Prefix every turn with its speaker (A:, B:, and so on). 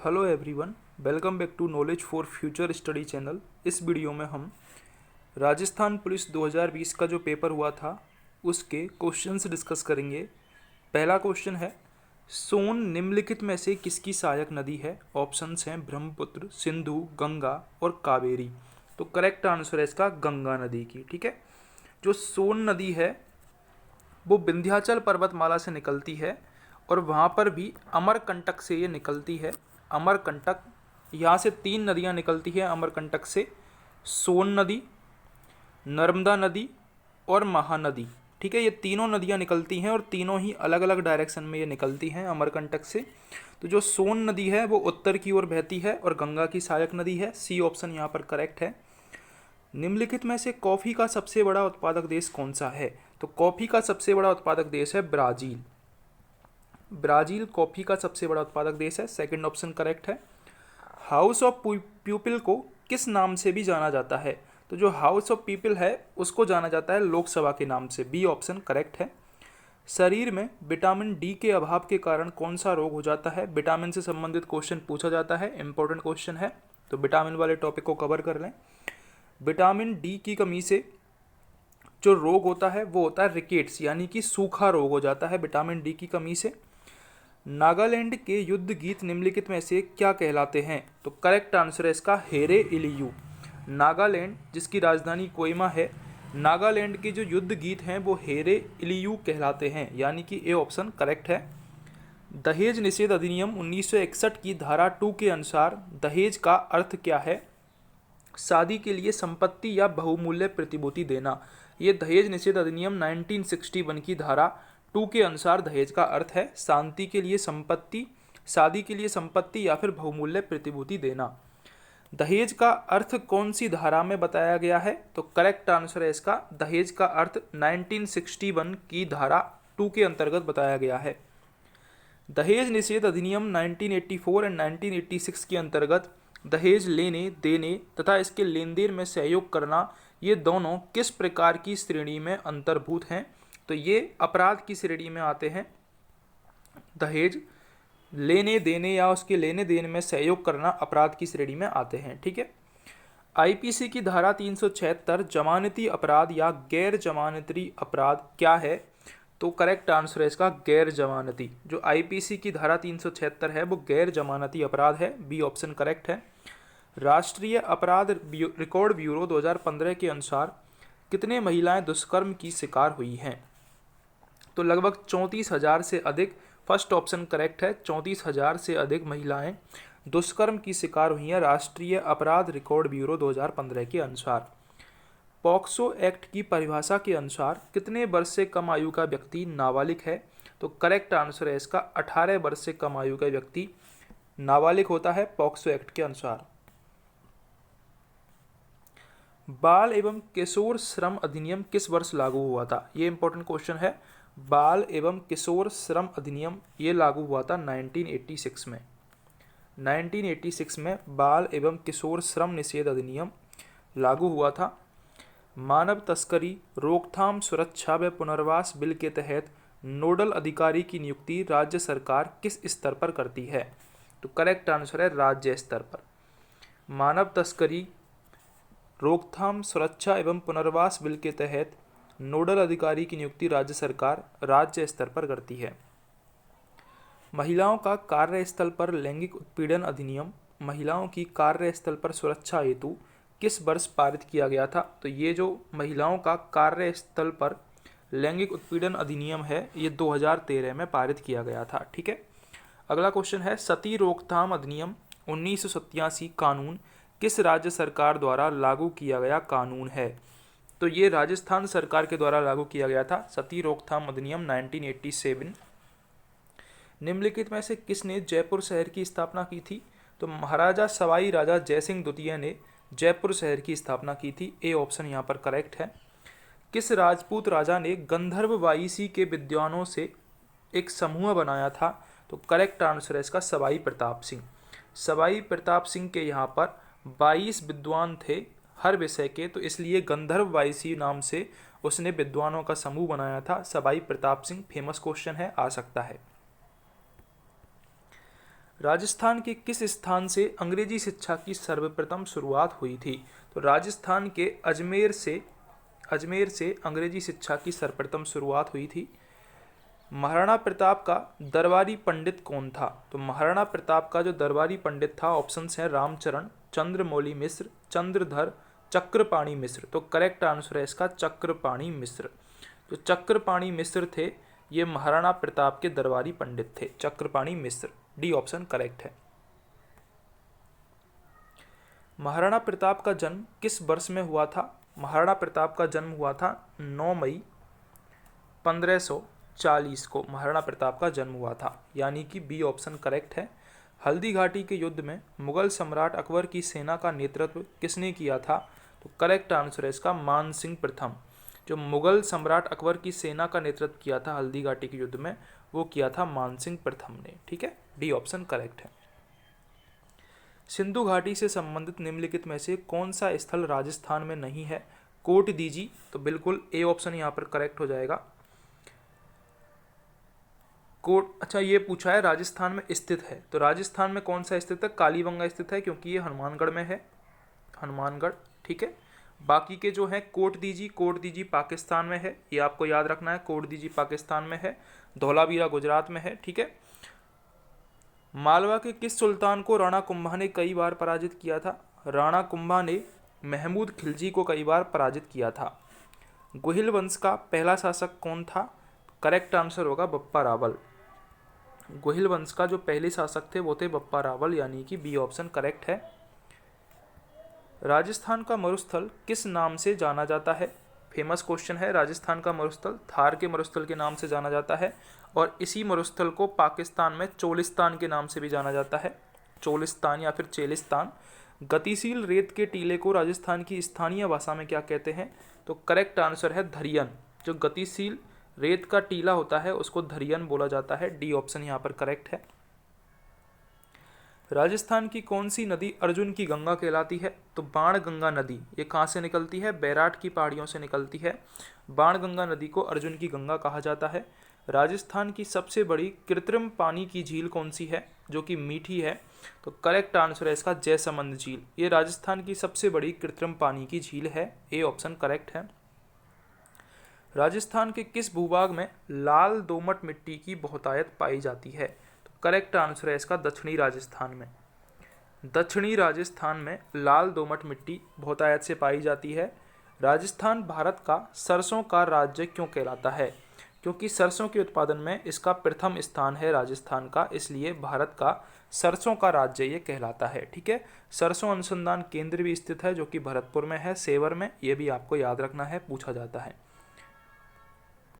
A: Hello everyone, welcome back to knowledge for future study channel. इस video में हम Rajasthan police 2020 का जो पेपर हुआ था उसके क्वेश्चंस डिस्कस करेंगे। पहला क्वेश्चन है, सोन निम्नलिखित में से किसकी सहायक नदी है? ऑप्शंस हैं ब्रह्मपुत्र, सिंधु, गंगा और कावेरी। तो करेक्ट आंसर है इसका गंगा नदी की। ठीक है, जो सोन नदी है वो विंध्याचल पर्वतमाला से निकलती है और वहाँ पर भी अमरकंटक से ये निकलती है। अमरकंटक, यहाँ से 3 नदियाँ निकलती है अमरकंटक से, सोन नदी, नर्मदा नदी और महानदी। ठीक है, ये तीनों नदियाँ निकलती हैं और तीनों ही अलग अलग डायरेक्शन में ये निकलती हैं अमरकंटक से। तो जो सोन नदी है वो उत्तर की ओर बहती है और गंगा की सहायक नदी है। सी ऑप्शन यहाँ पर करेक्ट है। निम्नलिखित में से कॉफ़ी का सबसे बड़ा उत्पादक देश कौन सा है? तो कॉफ़ी का सबसे बड़ा उत्पादक देश है ब्राज़ील। ब्राज़ील कॉफ़ी का सबसे बड़ा उत्पादक देश है। सेकंड ऑप्शन करेक्ट है। हाउस ऑफ पीपल को किस नाम से भी जाना जाता है? तो जो हाउस ऑफ पीपल है उसको जाना जाता है लोकसभा के नाम से। बी ऑप्शन करेक्ट है। शरीर में विटामिन डी के अभाव के कारण कौन सा रोग हो जाता है? विटामिन से संबंधित क्वेश्चन पूछा जाता है, इंपॉर्टेंट क्वेश्चन है, तो विटामिन वाले टॉपिक को कवर कर लें। विटामिन डी की कमी से जो रोग होता है वो होता है रिकेट्स, यानी कि सूखा रोग हो जाता है विटामिन डी की कमी से। नागालैंड के युद्ध गीत निम्नलिखित में से क्या कहलाते हैं? तो करेक्ट आंसर है इसका हेरे इलियू। नागालैंड जिसकी राजधानी कोहिमा है, नागालैंड के जो युद्ध गीत हैं वो हेरे इलियू कहलाते हैं, यानी कि ए ऑप्शन करेक्ट है। दहेज निषेध अधिनियम 1961 की धारा 2 के अनुसार दहेज का अर्थ क्या है? शादी के लिए संपत्ति या बहुमूल्य प्रतिभूति देना। ये दहेज निषेध अधिनियम 1961 की धारा 2 के अनुसार दहेज का अर्थ है शांति के लिए संपत्ति, शादी के लिए संपत्ति या फिर बहुमूल्य प्रतिभूति देना। दहेज का अर्थ कौन सी धारा में बताया गया है? तो करेक्ट आंसर है इसका दहेज का अर्थ 1961 की धारा 2 के अंतर्गत बताया गया है। दहेज निषेध अधिनियम 1984 एंड 1986 के अंतर्गत दहेज लेने, देने तथा इसके लेन देन में सहयोग करना, ये दोनों किस प्रकार की श्रेणी में अंतर्भूत हैं? तो ये अपराध की श्रेणी में आते हैं। दहेज लेने देने या उसके लेने देने में सहयोग करना अपराध की श्रेणी में आते हैं। ठीक है, आईपीसी की धारा 376 जमानती अपराध या गैर जमानती अपराध क्या है? तो करेक्ट आंसर है इसका गैर जमानती। जो आईपीसी की धारा 376 है वो गैर जमानती अपराध है। बी ऑप्शन करेक्ट है। राष्ट्रीय अपराध रिकॉर्ड ब्यूरो 2015 के अनुसार कितने महिलाएं दुष्कर्म की शिकार हुई हैं? तो लगभग 34,000 से अधिक। फर्स्ट ऑप्शन करेक्ट है, 34,000 से अधिक महिलाएं दुष्कर्म की शिकार हुई हैं राष्ट्रीय अपराध रिकॉर्ड ब्यूरो 2015 के अनुसार। पॉक्सो एक्ट की परिभाषा के अनुसार कितने वर्ष से कम आयु का व्यक्ति नाबालिग है? तो करेक्ट आंसर है इसका 18 वर्ष से कम आयु का व्यक्ति नाबालिग होता है पॉक्सो एक्ट के अनुसार। बाल एवं किशोर श्रम अधिनियम किस वर्ष लागू हुआ था? ये इंपॉर्टेंट क्वेश्चन है। बाल एवं किशोर श्रम अधिनियम ये लागू हुआ था 1986 में। 1986 में बाल एवं किशोर श्रम निषेध अधिनियम लागू हुआ था। मानव तस्करी रोकथाम सुरक्षा व पुनर्वास बिल के तहत नोडल अधिकारी की नियुक्ति राज्य सरकार किस स्तर पर करती है? तो करेक्ट आंसर है राज्य स्तर पर। मानव तस्करी रोकथाम सुरक्षा एवं पुनर्वास बिल के तहत नोडल अधिकारी की नियुक्ति राज्य सरकार राज्य स्तर पर करती है। महिलाओं का कार्यस्थल पर लैंगिक उत्पीड़न अधिनियम महिलाओं की कार्यस्थल पर सुरक्षा हेतु किस वर्ष पारित किया गया था? तो ये जो महिलाओं का कार्यस्थल पर लैंगिक उत्पीड़न अधिनियम है ये 2013 में पारित किया गया था। ठीक है, अगला क्वेश्चन है, सती रोकथाम अधिनियम 1987 कानून किस राज्य सरकार द्वारा लागू किया गया कानून है? तो ये राजस्थान सरकार के द्वारा लागू किया गया था सती रोकथाम अधिनियम 1987। निम्नलिखित में से किसने जयपुर शहर की स्थापना की थी? तो महाराजा सवाई राजा जयसिंह द्वितीय ने जयपुर शहर की स्थापना की थी। ए ऑप्शन यहाँ पर करेक्ट है। किस राजपूत राजा ने गंधर्व वायसी के विद्वानों से एक समूह बनाया था? तो करेक्ट आंसर है इसका सवाई प्रताप सिंह। सवाई प्रताप सिंह के यहाँ पर 22 विद्वान थे हर विषय के, तो इसलिए गंधर्व वायसी नाम से उसने विद्वानों का समूह बनाया था। सवाई प्रताप सिंह फेमस क्वेश्चन है, आ सकता है। राजस्थान के किस स्थान से अंग्रेजी शिक्षा की सर्वप्रथम शुरुआत हुई थी? तो राजस्थान के अजमेर से अंग्रेजी शिक्षा की सर्वप्रथम शुरुआत हुई थी। महाराणा प्रताप का दरबारी पंडित कौन था? तो महाराणा प्रताप का जो दरबारी पंडित था, ऑप्शंस हैं रामचरण, चंद्रमौली मिश्र, चंद्रधर, चक्रपाणी मिश्र। तो करेक्ट आंसर है इसका चक्रपाणी मिश्र। जो चक्रपाणी मिश्र थे ये महाराणा प्रताप के दरबारी पंडित थे, चक्रपाणी मिश्र। डी ऑप्शन करेक्ट है। महाराणा प्रताप का जन्म किस वर्ष में हुआ था? महाराणा प्रताप का जन्म हुआ था 9 मई 1540 को महाराणा प्रताप का जन्म हुआ था, यानी कि बी ऑप्शन करेक्ट है। हल्दी घाटी के युद्ध में मुगल सम्राट अकबर की सेना का नेतृत्व किसने किया था? तो करेक्ट आंसर है इसका मान सिंह प्रथम। जो मुगल सम्राट अकबर की सेना का नेतृत्व किया था हल्दी घाटी के युद्ध में, वो किया था मान सिंह प्रथम ने। ठीक है, डी ऑप्शन करेक्ट है। सिंधु घाटी से संबंधित निम्नलिखित में से कौन सा स्थल राजस्थान में नहीं है? कोट दीजी। तो बिल्कुल ए ऑप्शन यहाँ पर करेक्ट हो जाएगा। अच्छा ये पूछा है राजस्थान में स्थित है, तो राजस्थान में कौन सा स्थित है? कालीबंगा स्थित है, क्योंकि ये हनुमानगढ़ में है, हनुमानगढ़। ठीक है, बाकी के जो है कोट दीजी पाकिस्तान में है, ये आपको याद रखना है, कोट दीजी पाकिस्तान में है, धौलावीरा गुजरात में है। ठीक है, मालवा के किस सुल्तान को राणा कुंभा ने कई बार पराजित किया था? राणा कुंभा ने महमूद खिलजी को कई बार पराजित किया था। गोहिल वंश का पहला शासक कौन था? करेक्ट आंसर होगा बप्पा रावल। गोहिल वंश का जो पहले शासक थे वो थे बप्पा रावल, यानी कि बी ऑप्शन करेक्ट है। राजस्थान का मरुस्थल किस नाम से जाना जाता है? फेमस क्वेश्चन है। राजस्थान का मरुस्थल थार के मरुस्थल के नाम से जाना जाता है, और इसी मरुस्थल को पाकिस्तान में चोलिस्तान के नाम से भी जाना जाता है, चोलिस्तान या फिर चेलिस्तान। गतिशील रेत के टीले को राजस्थान की स्थानीय भाषा में क्या कहते हैं? तो करेक्ट आंसर है धरियन। जो गतिशील रेत का टीला होता है उसको धरियन बोला जाता है। डी ऑप्शन यहाँ पर करेक्ट है। राजस्थान की कौन सी नदी अर्जुन की गंगा कहलाती है? तो बाणगंगा नदी। ये कहाँ से निकलती है? बैराट की पहाड़ियों से निकलती है। बाणगंगा नदी को अर्जुन की गंगा कहा जाता है। राजस्थान की सबसे बड़ी कृत्रिम पानी की झील कौन सी है जो कि मीठी है? तो करेक्ट आंसर है इसका जयसमंद झील। ये राजस्थान की सबसे बड़ी कृत्रिम पानी की झील है। ए ऑप्शन करेक्ट है। राजस्थान के किस भूभाग में लाल दोमट मिट्टी की बहुतायत पाई जाती है? तो करेक्ट आंसर है इसका दक्षिणी राजस्थान में। दक्षिणी राजस्थान में लाल दोमट मिट्टी बहुतायत से पाई जाती है। राजस्थान भारत का सरसों का राज्य क्यों कहलाता है? क्योंकि सरसों के उत्पादन में इसका प्रथम स्थान है राजस्थान का, इसलिए भारत का सरसों का राज्य ये कहलाता है। ठीक है, सरसों अनुसंधान केंद्र भी स्थित है जो कि भरतपुर में है, सेवर में। ये भी आपको याद रखना है, पूछा जाता है।